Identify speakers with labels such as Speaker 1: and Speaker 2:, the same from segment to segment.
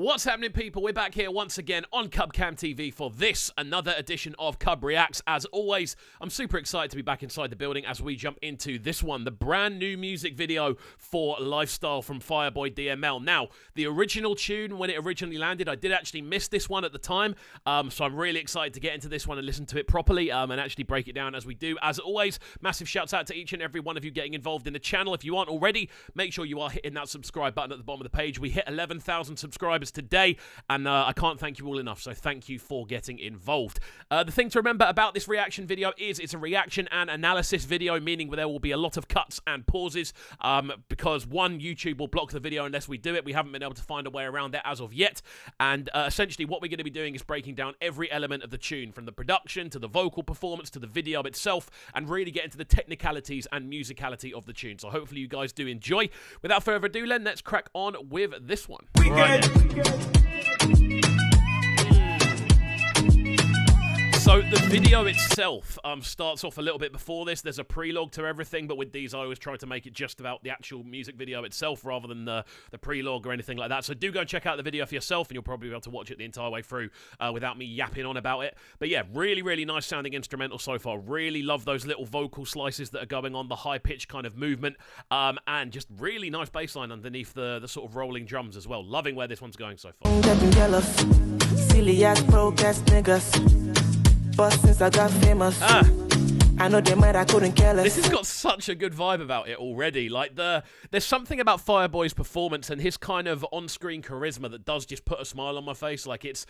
Speaker 1: What's happening, people? We're back here once again on CubCamTV for this, another edition of Cubreacts. As always, I'm super excited to be back inside the building as we jump into this one, the brand new music video for Lifestyle from Fireboy DML. Now, the original tune, when it originally landed, I did actually miss this one at the time, so I'm really excited to get into this one and listen to it properly and actually break it down as we do. As always, massive shouts out to each and every one of you getting involved in the channel. If you aren't already, make sure you are hitting that subscribe button at the bottom of the page. We hit 11,000 subscribers today, and I can't thank you all enough, so thank you for getting involved. The thing to remember about this reaction video is it's a reaction and analysis video, meaning there will be a lot of cuts and pauses, because one, YouTube will block the video unless we do it. We haven't been able to find a way around that as of yet, and essentially what we're going to be doing is breaking down every element of the tune, from the production to the vocal performance to the video itself, and really get into the technicalities and musicality of the tune. So hopefully you guys do enjoy. Without further ado, Len, let's crack on with this one. So the video itself starts off a little bit before this. There's a prelogue to everything, but with these I always try to make it just about the actual music video itself rather than the prelogue or anything like that. So do go and check out the video for yourself, and you'll probably be able to watch it the entire way through without me yapping on about it. But yeah, really, really nice sounding instrumental so far. Really love those little vocal slices that are going on, the high-pitched kind of movement, and just really nice bass line underneath the sort of rolling drums as well. Loving where this one's going so far.
Speaker 2: Getting jealous, silly ass broke-ass niggas. But since I got famous, I know they might, I couldn't care less.
Speaker 1: This has got such a good vibe about it already. Like, there's something about Fireboy's performance and his kind of on-screen charisma that does just put a smile on my face. Like, it's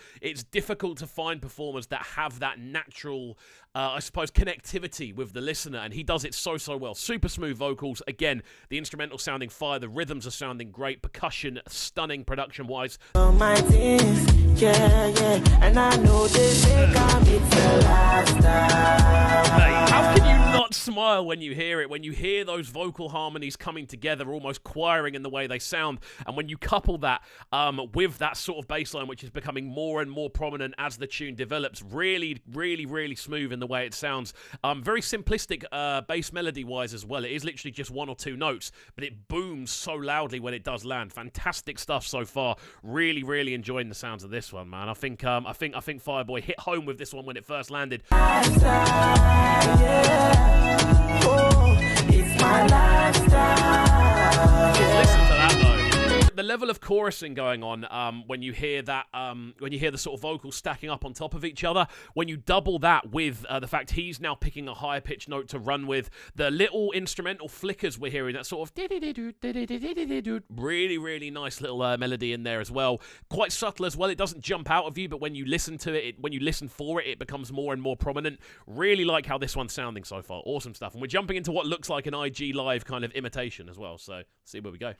Speaker 1: difficult to find performers that have that natural, I suppose, connectivity with the listener, and he does it so well. Super smooth vocals. Again, the instrumental sounding fire, the rhythms are sounding great, percussion stunning production-wise.
Speaker 2: My things, yeah, and I know they think I'm the last time.
Speaker 1: How can you not smile when you hear it? When you hear those vocal harmonies coming together, almost choiring in the way they sound, and when you couple that with that sort of bass line, which is becoming more and more prominent as the tune develops, really smooth in the way it sounds. Very simplistic bass melody-wise as well. It is literally just one or two notes, but it booms so loudly when it does land. Fantastic stuff so far. Really enjoying the sounds of this one, man. I think Fireboy hit home with this one when it first landed.
Speaker 2: It's my lifestyle.
Speaker 1: Just listen to that though. The level of chorusing going on when you hear that, when you hear the sort of vocals stacking up on top of each other, when you double that with the fact he's now picking a higher pitched note to run with, the little instrumental flickers we're hearing, that sort of really nice little melody in there as well. Quite subtle as well. It doesn't jump out of you, but when you listen to it, when you listen for it, it becomes more and more prominent. Really like how this one's sounding so far. Awesome stuff. And we're jumping into what looks like an IG Live kind of imitation as well. So see where we go.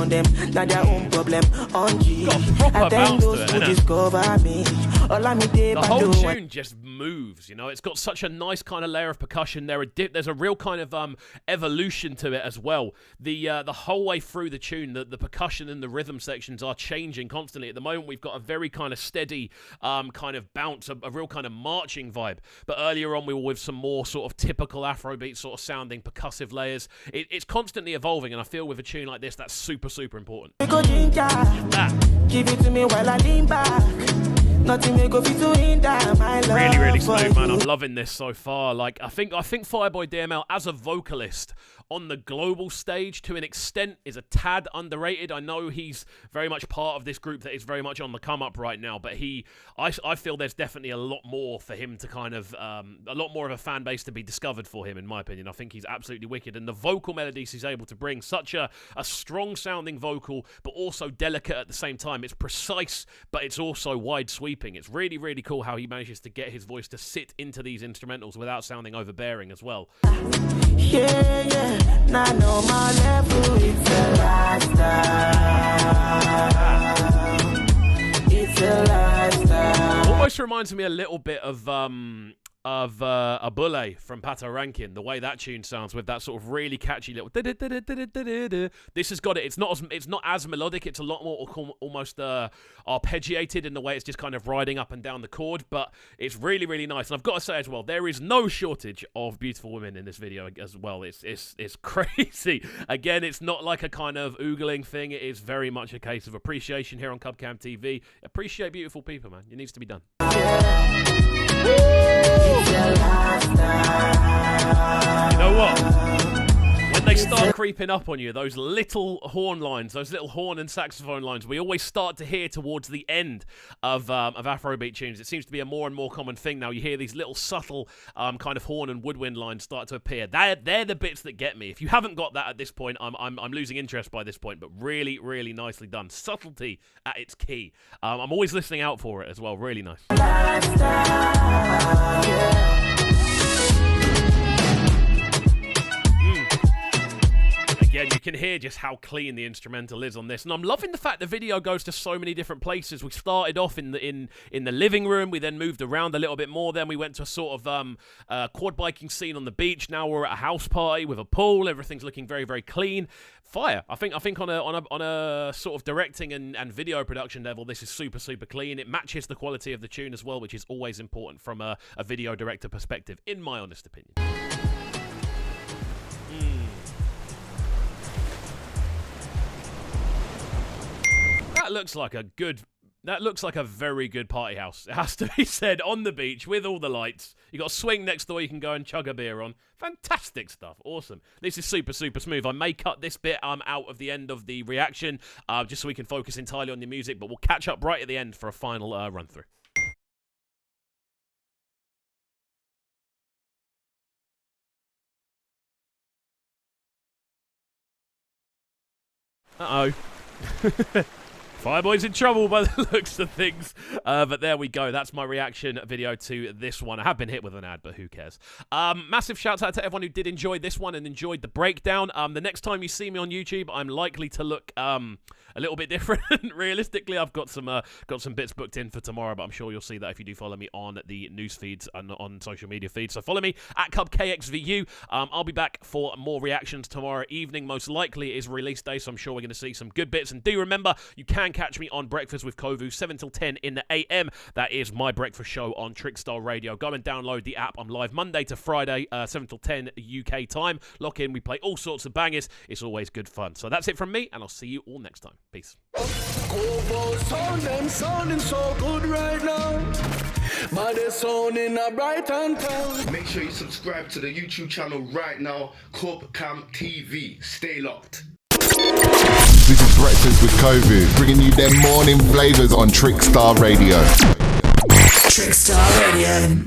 Speaker 2: Them, not their own problem. On G,
Speaker 1: got a proper bounce to it,
Speaker 2: discover me.
Speaker 1: The whole tune just moves, you know. It's got such a nice kind of layer of percussion. There's a real kind of evolution to it as well. The whole way through the tune, the percussion and the rhythm sections are changing constantly. At the moment, we've got a very kind of steady kind of bounce, a real kind of marching vibe. But earlier on, we were with some more sort of typical Afrobeat sort of sounding percussive layers. It's constantly evolving, and I feel with a tune like this, that's super important.
Speaker 2: Give it to me while I lean back. Nothing may go fit to hinder my love.
Speaker 1: Really smooth, man. I'm loving this so far. Like, I think Fireboy DML as a vocalist on the global stage, to an extent, is a tad underrated. I know he's very much part of this group that is very much on the come up right now, but I feel there's definitely a lot more for him to kind of, a lot more of a fan base to be discovered for him, in my opinion. I think he's absolutely wicked, and the vocal melodies he's able to bring, such a strong sounding vocal, but also delicate at the same time. It's precise, but it's also wide sweeping. It's really cool how he manages to get his voice to sit into these instrumentals without sounding overbearing as well.
Speaker 2: Yeah, now I know my level, it's a lifestyle. It's a lifestyle.
Speaker 1: Almost reminds me a little bit of of Abule from Pato Rankin, the way that tune sounds with that sort of really catchy little this has got it. It's not as melodic. It's a lot more almost arpeggiated in the way it's just kind of riding up and down the chord, but it's really, really nice. And I've got to say as well, there is no shortage of beautiful women in this video as well. It's crazy. Again, it's not like a kind of oogling thing. It is very much a case of appreciation here on CubCamTV. Appreciate beautiful people, man. It needs to be done. You know what? When they start creeping up on you, those little horn lines, those little horn and saxophone lines, we always start to hear towards the end of Afrobeat tunes. It seems to be a more and more common thing now. You hear these little subtle kind of horn and woodwind lines start to appear. They're the bits that get me. If you haven't got that at this point, I'm losing interest by this point, but really, really nicely done. Subtlety at its key. I'm always listening out for it as well. Really nice. Again, you can hear just how clean the instrumental is on this, and I'm loving the fact the video goes to so many different places. We started off in the living room, we then moved around a little bit more, then we went to a sort of quad biking scene on the beach. Now we're at a house party with a pool. Everything's looking very, very clean. Fire. I think on a sort of directing and video production level, this is super, super clean. It matches the quality of the tune as well, which is always important from a video director perspective, in my honest opinion. That looks like a very good party house. It has to be said, on the beach with all the lights. You got a swing next door you can go and chug a beer on. Fantastic stuff. Awesome. This is super, super smooth. I may cut this bit out of the end of the reaction just so we can focus entirely on the music, but we'll catch up right at the end for a final run through. Uh-oh. Fireboy's in trouble by the looks of things, but there we go. That's my reaction video to this one. I have been hit with an ad, but who cares? Massive shout out to everyone who did enjoy this one and enjoyed the breakdown. The next time you see me on YouTube, I'm likely to look a little bit different. Realistically, I've got some bits booked in for tomorrow, but I'm sure you'll see that if you do follow me on the news feeds and on social media feeds. So follow me at KXVU. I'll be back for more reactions tomorrow evening. Most likely it is release day, so I'm sure we're going to see some good bits. And do remember, you can catch me on Breakfast with Kovu 7 till 10 in the AM. That is my breakfast show on Trickstar Radio. Go and download the app. I'm live Monday to Friday, 7 till 10 UK time. Lock in. We play all sorts of bangers. It's always good fun. So that's it from me, and I'll see you all next time. Peace.
Speaker 3: Sounding so good right now. But they're sounding a bright and town.
Speaker 4: Make sure you subscribe to the YouTube channel right now, CubCamTV. Stay locked.
Speaker 5: This is Breakfast with Kovu, bringing you their morning flavors on Trickstar Radio.
Speaker 6: Trickstar Radio.